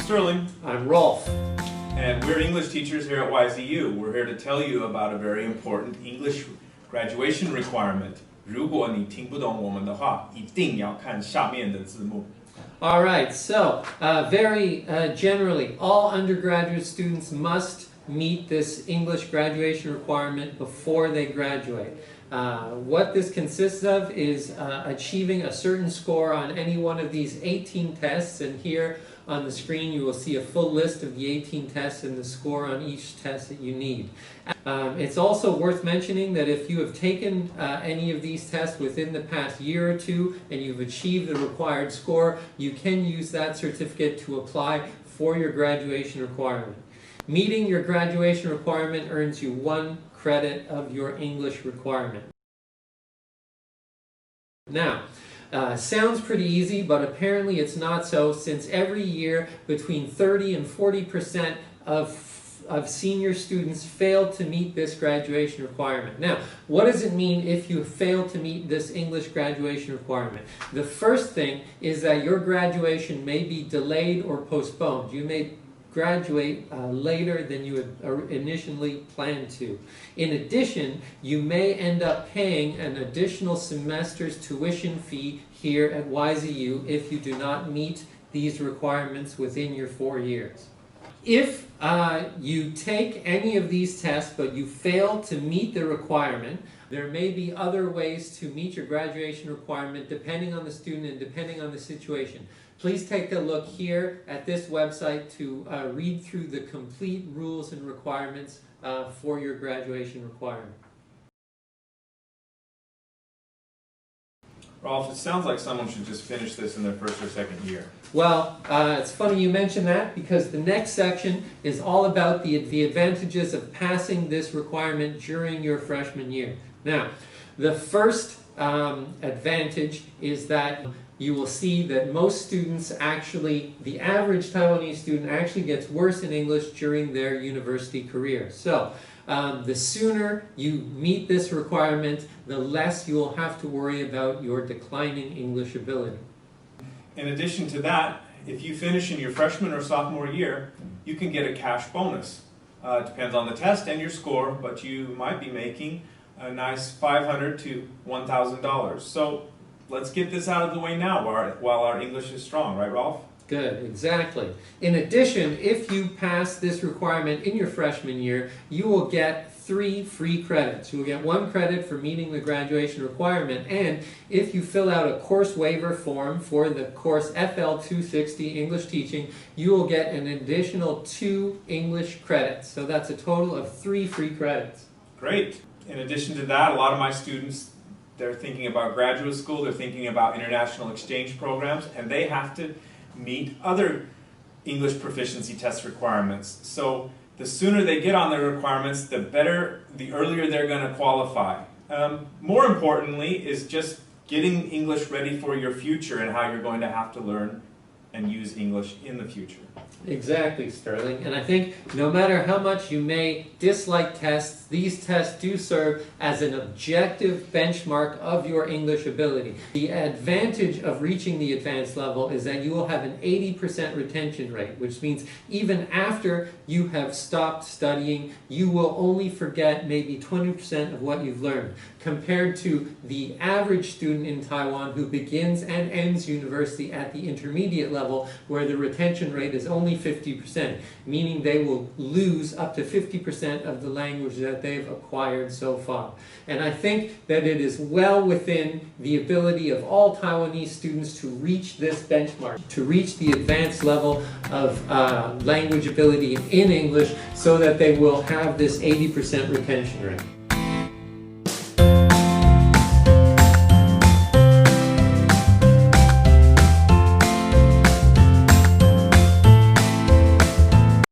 Sterling. I'm Rolf. And we're English teachers here at YZU. We're here to tell you about a very important English graduation requirement. 如果你听不懂我们的话，一定要看下面的字幕。All right, so very generally, all undergraduate students must meet this English graduation requirement before they graduate. What this consists of is achieving a certain score on any one of these 18 tests, and here on the screen you will see a full list of the 18 tests and the score on each test that you need. It's also worth mentioning that if you have taken any of these tests within the past year or two and you've achieved the required score, you can use that certificate to apply for your graduation requirement. Meeting your graduation requirement earns you 1 credit of your English requirement. Now, sounds pretty easy, but apparently it's not so, since every year between 30 and 40% of senior students fail to meet this graduation requirement. Now, what does it mean if you fail to meet this English graduation requirement? The first thing is that your graduation may be delayed or postponed. You may graduate later than you had initially planned to. In addition, you may end up paying an additional semester's tuition fee here at YZU if you do not meet these requirements within your 4 years. If you take any of these tests but you fail to meet the requirement, there may be other ways to meet your graduation requirement depending on the student and depending on the situation. Please take a look here at this website to read through the complete rules and requirements for your graduation requirement. Rolf, it sounds like someone should just finish this in their first or second year. Well, it's funny you mention that, because the next section is all about the advantages of passing this requirement during your freshman year. Now, the first advantage is that you will see that most students actually, the average Taiwanese student actually gets worse in English during their university career. So, the sooner you meet this requirement, the less you will have to worry about your declining English ability. In addition to that, if you finish in your freshman or sophomore year, you can get a cash bonus. It depends on the test and your score, but you might be making a nice $500 to $1,000. So let's get this out of the way now while our English is strong, right, Rolf? Good, exactly. In addition, if you pass this requirement in your freshman year, you will get 3 free credits. You will get 1 credit for meeting the graduation requirement, and if you fill out a course waiver form for the course FL 260 English Teaching, you will get an additional 2 English credits. So that's a total of 3 free credits. Great. In addition to that, a lot of my students, they're thinking about graduate school, they're thinking about international exchange programs, and they have to meet other English proficiency test requirements. So the sooner they get on their requirements, the earlier they're going to qualify. More importantly is just getting English ready for your future and how you're going to have to learn and use English in the future. Exactly, Sterling. And I think no matter how much you may dislike tests, these tests do serve as an objective benchmark of your English ability. The advantage of reaching the advanced level is that you will have an 80% retention rate, which means even after you have stopped studying, you will only forget maybe 20% of what you've learned, compared to the average student in Taiwan who begins and ends university at the intermediate level, where the retention rate is only 50%, meaning they will lose up to 50% of the language that they've acquired so far. And I think that it is well within the ability of all Taiwanese students to reach this benchmark, to reach the advanced level of language ability in English, so that they will have this 80% retention rate.